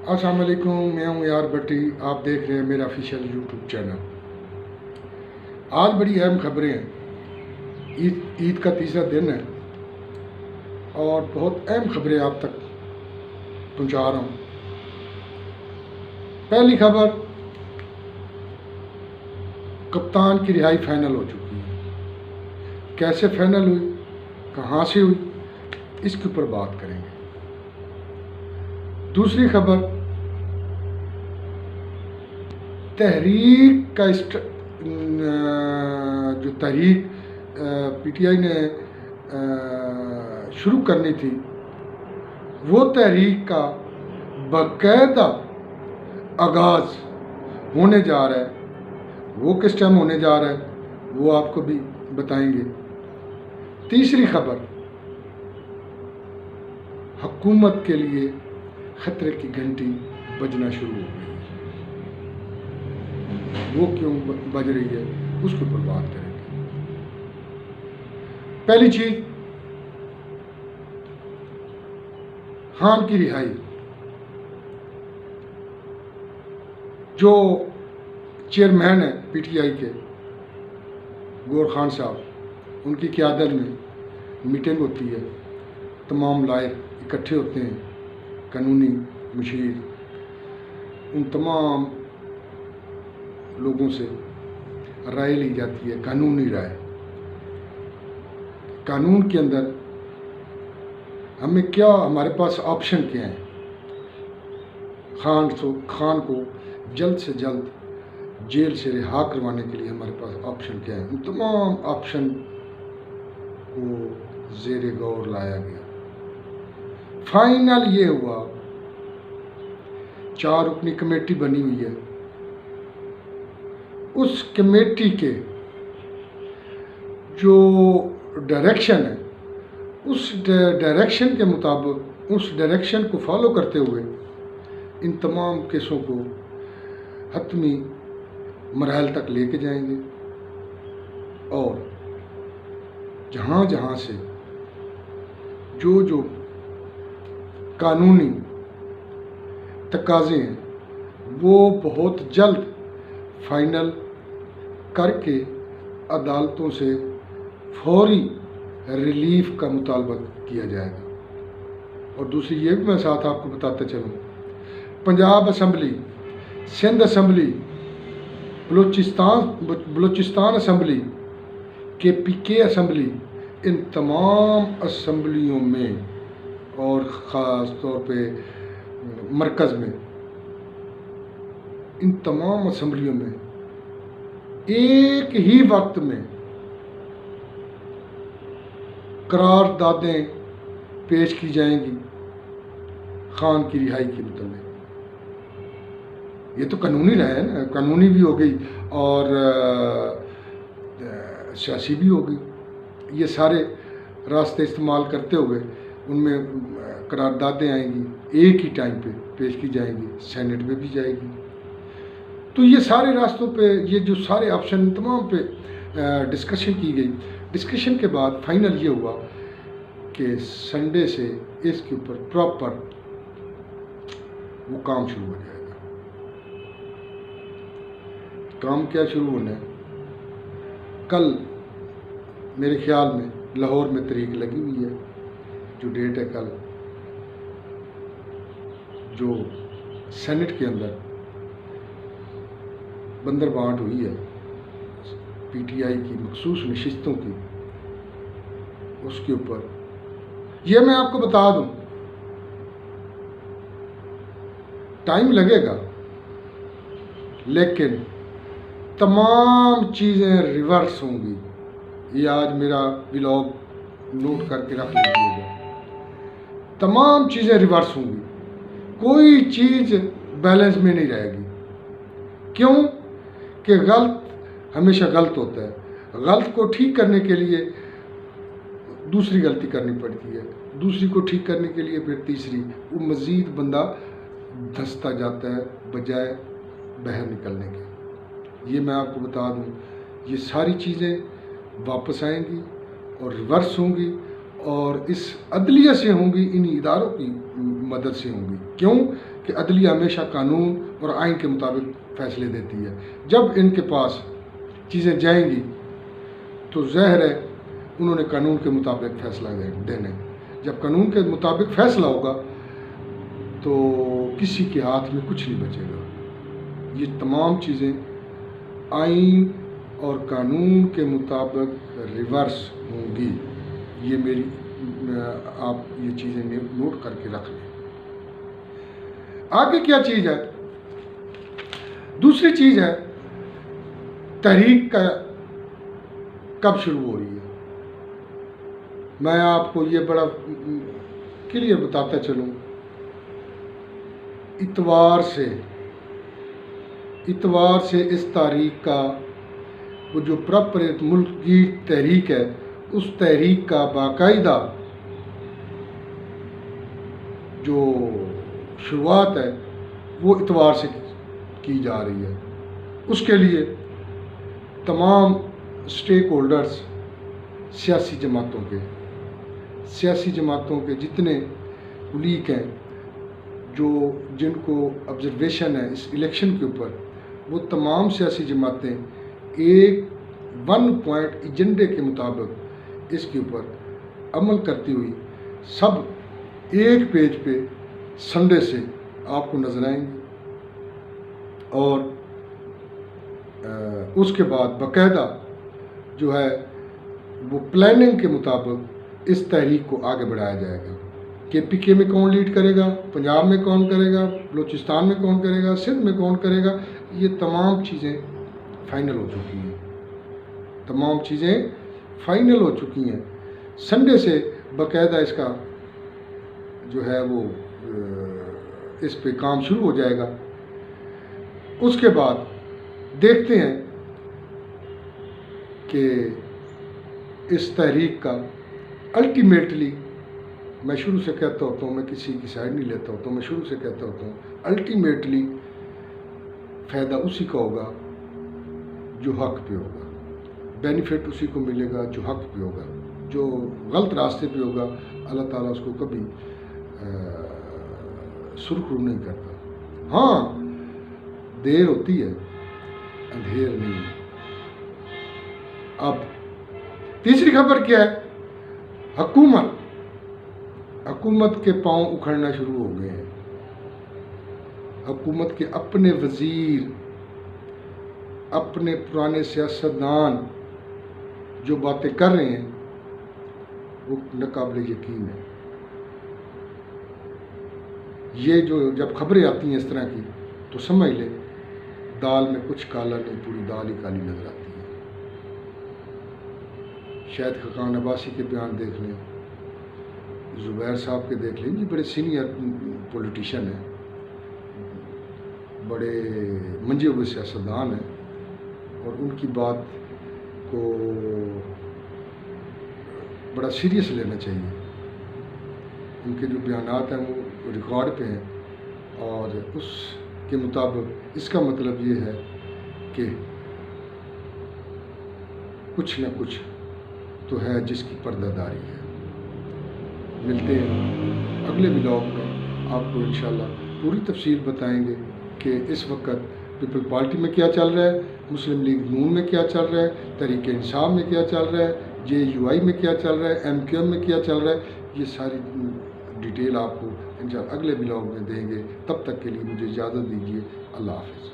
السلام علیکم، میں ہوں یار بٹی، آپ دیکھ رہے ہیں میرا آفیشیل یوٹیوب چینل۔ آج بڑی اہم خبریں ہیں، عید کا تیسرا دن ہے اور بہت اہم خبریں آپ تک پہنچا رہا ہوں۔ پہلی خبر، کپتان کی رہائی فائنل ہو چکی ہے۔ کیسے فائنل ہوئی، کہاں سے ہوئی، اس کے اوپر بات کریں گے۔ دوسری خبر، تحریک کا جو تحریک پی ٹی آئی نے شروع کرنی تھی، وہ تحریک کا باقاعدہ آغاز ہونے جا رہا ہے۔ وہ کس ٹائم ہونے جا رہا ہے وہ آپ کو بھی بتائیں گے۔ تیسری خبر، حکومت کے لیے خطرے کی گھنٹی بجنا شروع ہو گئی۔ وہ کیوں بج رہی ہے اس کے اوپر بات کریں گے۔ پہلی چیز، خان کی رہائی۔ جو چیئرمین ہیں پی ٹی آئی کے، گور خان صاحب، ان کی قیادت میں میٹنگ ہوتی ہے، تمام لائق اکٹھے ہوتے ہیں، قانونی مشیر، ان تمام لوگوں سے رائے لی جاتی ہے، قانونی رائے۔ قانون کے اندر ہمیں کیا، ہمارے پاس آپشن کیا ہیں، خان کو جلد سے جلد جیل سے رہا کروانے کے لیے ہمارے پاس آپشن کیا ہیں۔ ان تمام آپشن کو زیر غور لایا گیا۔ فائنل یہ ہوا، 4 رکنی کمیٹی بنی ہوئی ہے۔ اس کمیٹی کے جو ڈائریکشن ہے، اس ڈائریکشن کے مطابق، اس ڈائریکشن کو فالو کرتے ہوئے ان تمام کیسوں کو حتمی مراحل تک لے کے جائیں گے، اور جہاں جہاں سے جو قانونی تقاضے ہیں وہ بہت جلد فائنل کر کے عدالتوں سے فوری ریلیف کا مطالبہ کیا جائے گا۔ اور دوسری یہ بھی میں ساتھ آپ کو بتاتا چلوں، Punjab assembly, Sindh assembly, Balochistan assembly, KPK assembly, ان تمام اسمبلیوں میں اور خاص طور پہ مرکز میں، ان تمام اسمبلیوں میں ایک ہی وقت میں قراردادیں پیش کی جائیں گی خان کی رہائی کے متعلق۔ یہ تو قانونی رائے ہے نا، قانونی بھی ہو گئی اور سیاسی بھی ہو گئی۔ یہ سارے راستے استعمال کرتے ہوئے ان میں قراردادیں آئیں گی، ایک ہی ٹائم پہ پیش کی جائیں گی، سینٹ میں بھی جائے گی۔ تو یہ سارے راستوں پہ، یہ جو سارے آپشن تمام پہ ڈسکشن کی گئی۔ ڈسکشن کے بعد فائنل یہ ہوا کہ سنڈے سے اس کے اوپر پراپر وہ کام شروع ہو جائے گا۔ کام کیا شروع ہونا ہے؟ کل میرے خیال میں لاہور میں تاریخ لگی ہوئی ہے، جو ڈیٹ ہے کل، جو سینٹ کے اندر بندر بانٹ ہوئی ہے پی ٹی آئی کی مخصوص نشستوں کی، اس کے اوپر یہ میں آپ کو بتا دوں، ٹائم لگے گا لیکن تمام چیزیں ریورس ہوں گی۔ یہ آج میرا ولاگ نوٹ کر کے رکھ لیجیے گا، تمام چیزیں ریورس ہوں گی، کوئی چیز بیلنس میں نہیں رہے گی۔ کیوں کہ غلط ہمیشہ غلط ہوتا ہے، غلط کو ٹھیک کرنے کے لیے دوسری غلطی کرنی پڑتی ہے، دوسری کو ٹھیک کرنے کے لیے پھر تیسری، وہ مزید بندہ دھنستا جاتا ہے بجائے باہر نکلنے کے۔ یہ میں آپ کو بتا دوں، یہ ساری چیزیں واپس آئیں گی اور ریورس ہوں گی، اور اس عدلیہ سے ہوں گی، ان اداروں کی مدد سے ہوں گی۔ کیوں کہ عدلیہ ہمیشہ قانون اور آئین کے مطابق فیصلے دیتی ہے. جب ان کے پاس چیزیں جائیں گی تو ظاہر ہے انہوں نے قانون کے مطابق فیصلہ دینا ہے. جب قانون کے مطابق فیصلہ ہوگا تو کسی کے ہاتھ میں کچھ نہیں بچے گا. یہ تمام چیزیں آئین اور قانون کے مطابق ریورس ہوں گی. یہ میری آپ یہ چیزیں نوٹ کر کے رکھ لیں. آگے کیا چیز ہے؟ دوسری چیز ہے تحریک کا کب شروع ہو رہی ہے. میں آپ کو یہ بڑا کلیئر بتاتا چلوں. اتوار سے اس تاریخ کا وہ جو پراپر ملک کی تحریک ہے اس تحریک کا باقاعدہ جو شروعات ہے وہ اتوار سے کی جا رہی ہے. اس کے لیے تمام اسٹیک ہولڈرز سیاسی جماعتوں کے جتنے کلیگ ہیں جن کو آبزرویشن ہے اس الیکشن کے اوپر، وہ تمام سیاسی جماعتیں ایک 1 پوائنٹ ایجنڈے کے مطابق اس کے اوپر عمل کرتی ہوئی سب ایک پیج پہ سنڈے سے آپ کو نظر آئیں گے. اور اس کے بعد باقاعدہ جو ہے وہ پلاننگ کے مطابق اس تحریک کو آگے بڑھایا جائے گا. کہ پی کے میں کون لیڈ کرے گا، پنجاب میں کون کرے گا، بلوچستان میں کون کرے گا، سندھ میں کون کرے گا، یہ تمام چیزیں فائنل ہو چکی ہیں. سنڈے سے باقاعدہ اس کا جو ہے وہ اس پہ کام شروع ہو جائے گا. اس کے بعد دیکھتے ہیں کہ اس تحریک کا الٹیمیٹلی، میں شروع سے کہتا ہوتا ہوں، میں کسی کی سائڈ نہیں لیتا ہوتا ہوں، میں شروع سے کہتا ہوتا ہوں الٹیمیٹلی فائدہ اسی کا ہوگا جو حق پہ ہوگا، بینیفٹ اسی کو ملے گا جو حق پہ ہوگا. جو غلط راستے پہ ہوگا اللہ تعالیٰ اس کو کبھی سرخرو نہیں کرتا. ہاں دیر ہوتی ہے، اندھیر نہیں. اب تیسری خبر کیا ہے؟ حکومت کے پاؤں اکھڑنا شروع ہو گئے ہیں. حکومت کے اپنے وزیر، اپنے پرانے سیاستدان جو باتیں کر رہے ہیں وہ ناقابل یقین ہے. یہ جو جب خبریں آتی ہیں اس طرح کی تو سمجھ لیں دال میں کچھ کالا نہیں، پوری دال ہی کالی نظر آتی ہے. شاید خاقان عباسی کے بیان دیکھ لیں، زبیر صاحب کے دیکھ لیں. یہ بڑے سینئر پولیٹیشین ہیں، بڑے منجے ہوئے سیاستدان ہیں، اور ان کی بات کو بڑا سیریس لینا چاہیے. ان کے جو بیانات ہیں وہ ریکارڈ پہ ہیں، اور اس کے مطابق اس کا مطلب یہ ہے کہ کچھ نہ کچھ تو ہے جس کی پردہ داری ہے. ملتے ہیں اگلے ولاگ میں، آپ کو انشاءاللہ پوری تفصیل بتائیں گے کہ اس وقت پیپل پارٹی میں کیا چل رہا ہے، مسلم لیگ نون میں کیا چل رہا ہے، تحریک انصاف میں کیا چل رہا ہے، JUI میں کیا چل رہا ہے، MQM میں کیا چل رہا ہے. یہ ساری ڈیٹیل آپ کو انشاءاللہ اگلے ولاگ میں دیں گے. تب تک کے لیے مجھے اجازت دیجیے. اللہ حافظ.